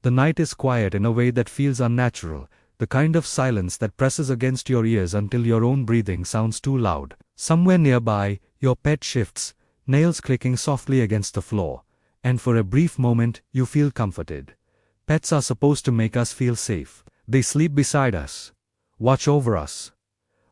The night is quiet in a way that feels unnatural, the kind of silence that presses against your ears until your own breathing sounds too loud. Somewhere nearby, your pet shifts, nails clicking softly against the floor, and for a brief moment you feel comforted. Pets are supposed to make us feel safe. They sleep beside us, watch over us,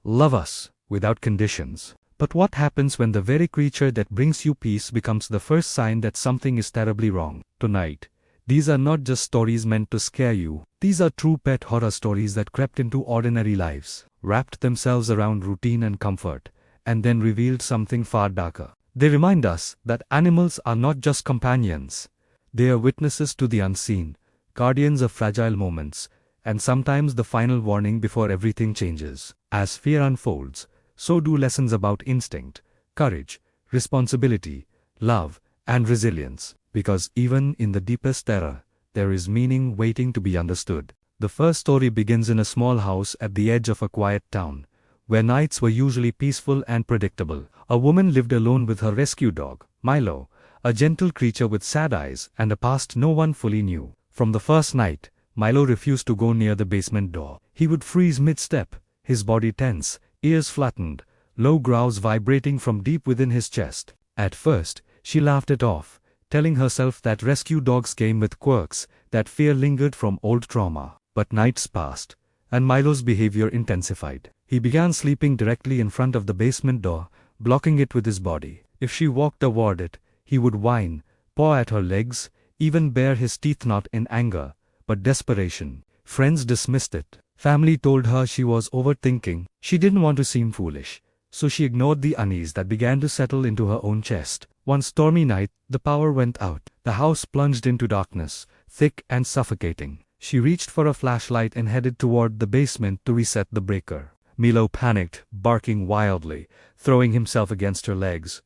love us, without conditions. But what happens when the very creature that brings you peace becomes the first sign that something is terribly wrong? Tonight, these are not just stories meant to scare you. These are true pet horror stories that crept into ordinary lives, wrapped themselves around routine and comfort, and then revealed something far darker. They remind us that animals are not just companions. They are witnesses to the unseen, guardians of fragile moments, and sometimes the final warning before everything changes. As fear unfolds, so do lessons about instinct, courage, responsibility, love, and resilience. Because even in the deepest terror, there is meaning waiting to be understood. The first story begins in a small house at the edge of a quiet town, where nights were usually peaceful and predictable. A woman lived alone with her rescue dog, Milo, a gentle creature with sad eyes and a past no one fully knew. From the first night, Milo refused to go near the basement door. He would freeze mid-step, his body tense, ears flattened, low growls vibrating from deep within his chest. At first, she laughed it off, telling herself that rescue dogs came with quirks, that fear lingered from old trauma. But nights passed, and Milo's behavior intensified. He began sleeping directly in front of the basement door, blocking it with his body. If she walked toward it, he would whine, paw at her legs, even bare his teeth not in anger, but desperation. Friends dismissed it. Family told her she was overthinking. She didn't want to seem foolish, so she ignored the unease that began to settle into her own chest. One stormy night, the power went out. The house plunged into darkness, thick and suffocating. She reached for a flashlight and headed toward the basement to reset the breaker. Milo panicked, barking wildly, throwing himself against her legs.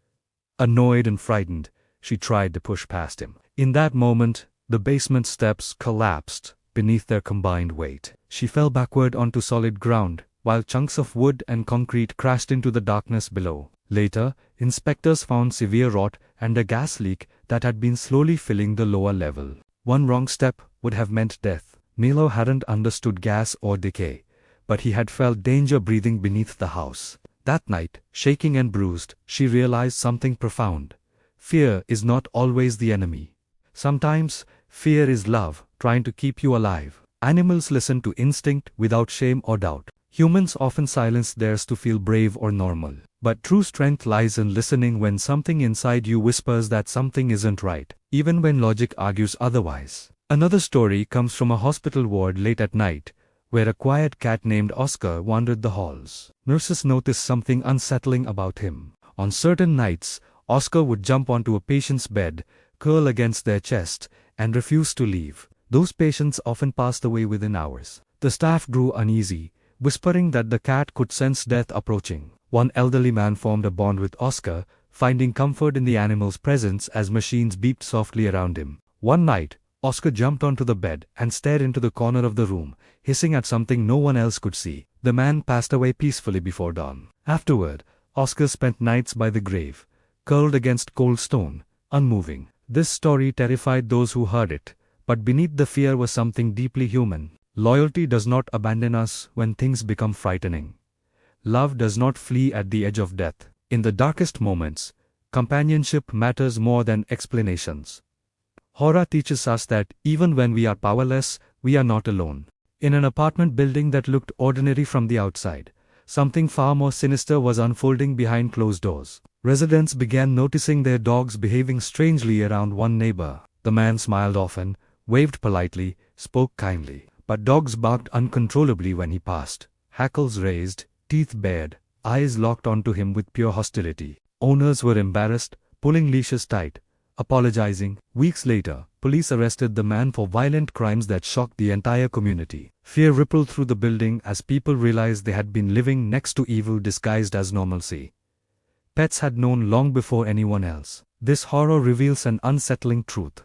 Annoyed and frightened, she tried to push past him. In that moment, the basement steps collapsed beneath their combined weight. She fell backward onto solid ground, while chunks of wood and concrete crashed into the darkness below. Later, inspectors found severe rot and a gas leak that had been slowly filling the lower level. One wrong step would have meant death. Milo hadn't understood gas or decay, but he had felt danger breathing beneath the house. That night, shaking and bruised, she realized something profound. Fear is not always the enemy. Sometimes, fear is love, trying to keep you alive. Animals listen to instinct without shame or doubt. Humans often silence theirs to feel brave or normal. But true strength lies in listening when something inside you whispers that something isn't right, even when logic argues otherwise. Another story comes from a hospital ward late at night, where a quiet cat named Oscar wandered the halls. Nurses noticed something unsettling about him. On certain nights, Oscar would jump onto a patient's bed, curl against their chest, and refuse to leave. Those patients often passed away within hours. The staff grew uneasy, whispering that the cat could sense death approaching. One elderly man formed a bond with Oscar, finding comfort in the animal's presence as machines beeped softly around him. One night, Oscar jumped onto the bed and stared into the corner of the room, hissing at something no one else could see. The man passed away peacefully before dawn. Afterward, Oscar spent nights by the grave, curled against cold stone, unmoving. This story terrified those who heard it, but beneath the fear was something deeply human. Loyalty does not abandon us when things become frightening. Love does not flee at the edge of death. In the darkest moments, companionship matters more than explanations. Horror teaches us that even when we are powerless, we are not alone. In an apartment building that looked ordinary from the outside, something far more sinister was unfolding behind closed doors. Residents began noticing their dogs behaving strangely around one neighbor. The man smiled often, waved politely, spoke kindly. But dogs barked uncontrollably when he passed. Hackles raised, teeth bared, eyes locked onto him with pure hostility. Owners were embarrassed, pulling leashes tight, apologizing. Weeks later, police arrested the man for violent crimes that shocked the entire community. Fear rippled through the building as people realized they had been living next to evil disguised as normalcy. Pets had known long before anyone else. This horror reveals an unsettling truth.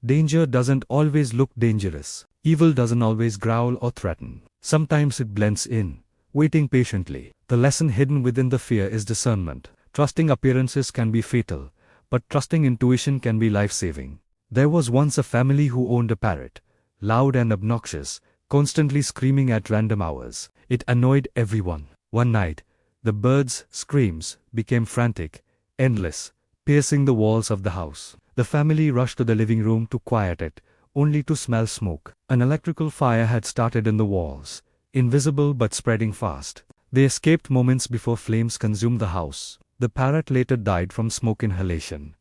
Danger doesn't always look dangerous. Evil doesn't always growl or threaten. Sometimes it blends in, waiting patiently. The lesson hidden within the fear is discernment. Trusting appearances can be fatal, but trusting intuition can be life-saving. There was once a family who owned a parrot, loud and obnoxious, constantly screaming at random hours. It annoyed everyone. One night, the bird's screams became frantic, endless, piercing the walls of the house. The family rushed to the living room to quiet it, only to smell smoke. An electrical fire had started in the walls, invisible but spreading fast. They escaped moments before flames consumed the house. The parrot later died from smoke inhalation.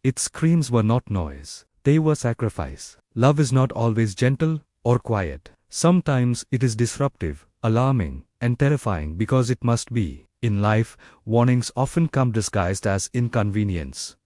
Its screams were not noise, they were sacrifice. Love is not always gentle or quiet. Sometimes it is disruptive, alarming, and terrifying because it must be. In life, warnings often come disguised as inconvenience.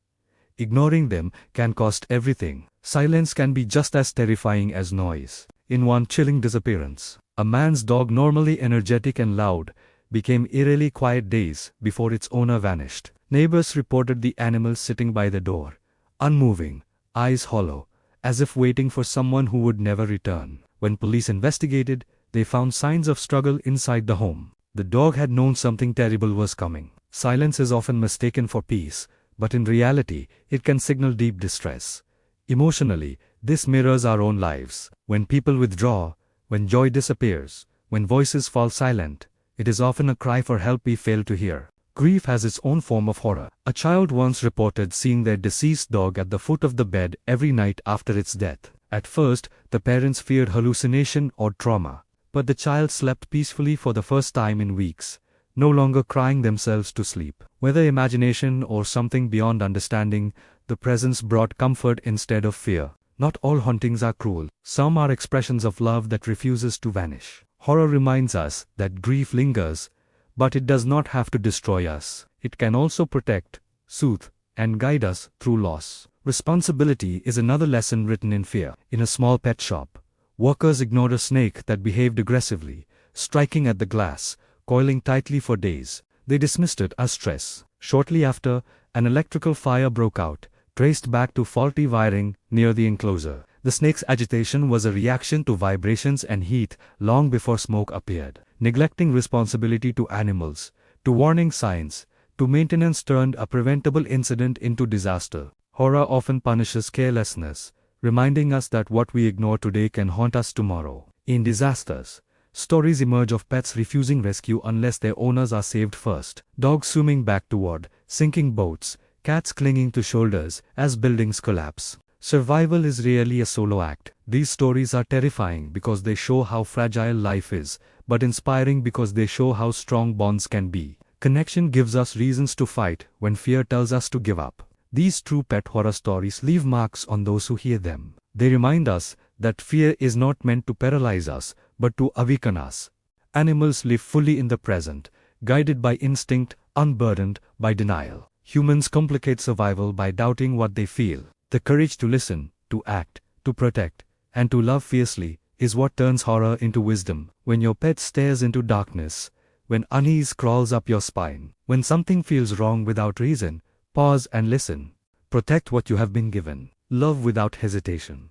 Ignoring them can cost everything. Silence can be just as terrifying as noise. In one chilling disappearance, a man's dog, normally energetic and loud, became eerily quiet days before its owner vanished. Neighbors reported the animal sitting by the door, unmoving, eyes hollow, as if waiting for someone who would never return. When police investigated, they found signs of struggle inside the home. The dog had known something terrible was coming. Silence is often mistaken for peace, but in reality, it can signal deep distress. Emotionally, this mirrors our own lives. When people withdraw, when joy disappears, when voices fall silent, it is often a cry for help we fail to hear. Grief has its own form of horror. A child once reported seeing their deceased dog at the foot of the bed every night after its death. At first, the parents feared hallucination or trauma, but the child slept peacefully for the first time in weeks, no longer crying themselves to sleep. Whether imagination or something beyond understanding, the presence brought comfort instead of fear. Not all hauntings are cruel. Some are expressions of love that refuses to vanish. Horror reminds us that grief lingers, but it does not have to destroy us. It can also protect, soothe, and guide us through loss. Responsibility is another lesson written in fear. In a small pet shop, workers ignored a snake that behaved aggressively, striking at the glass, coiling tightly for days. They dismissed it as stress. Shortly after, an electrical fire broke out, traced back to faulty wiring near the enclosure. The snake's agitation was a reaction to vibrations and heat long before smoke appeared. Neglecting responsibility to animals, to warning signs, to maintenance turned a preventable incident into disaster. Horror often punishes carelessness, reminding us that what we ignore today can haunt us tomorrow. In disasters, stories emerge of pets refusing rescue unless their owners are saved first. Dogs swimming back toward sinking boats, cats clinging to shoulders as buildings collapse. Survival is rarely a solo act. These stories are terrifying because they show how fragile life is, but inspiring because they show how strong bonds can be. Connection gives us reasons to fight when fear tells us to give up. These true pet horror stories leave marks on those who hear them. They remind us that fear is not meant to paralyze us, but to awaken us. Animals live fully in the present, guided by instinct, unburdened by denial. Humans complicate survival by doubting what they feel. The courage to listen, to act, to protect, and to love fiercely is what turns horror into wisdom. When your pet stares into darkness, when unease crawls up your spine, when something feels wrong without reason, pause and listen. Protect what you have been given. Love without hesitation.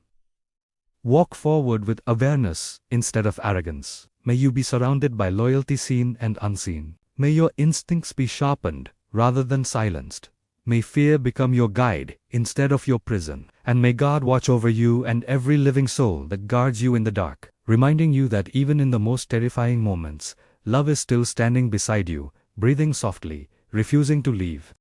Walk forward with awareness instead of arrogance. May you be surrounded by loyalty seen and unseen. May your instincts be sharpened rather than silenced. May fear become your guide instead of your prison. And may God watch over you and every living soul that guards you in the dark, reminding you that even in the most terrifying moments, love is still standing beside you, breathing softly, refusing to leave.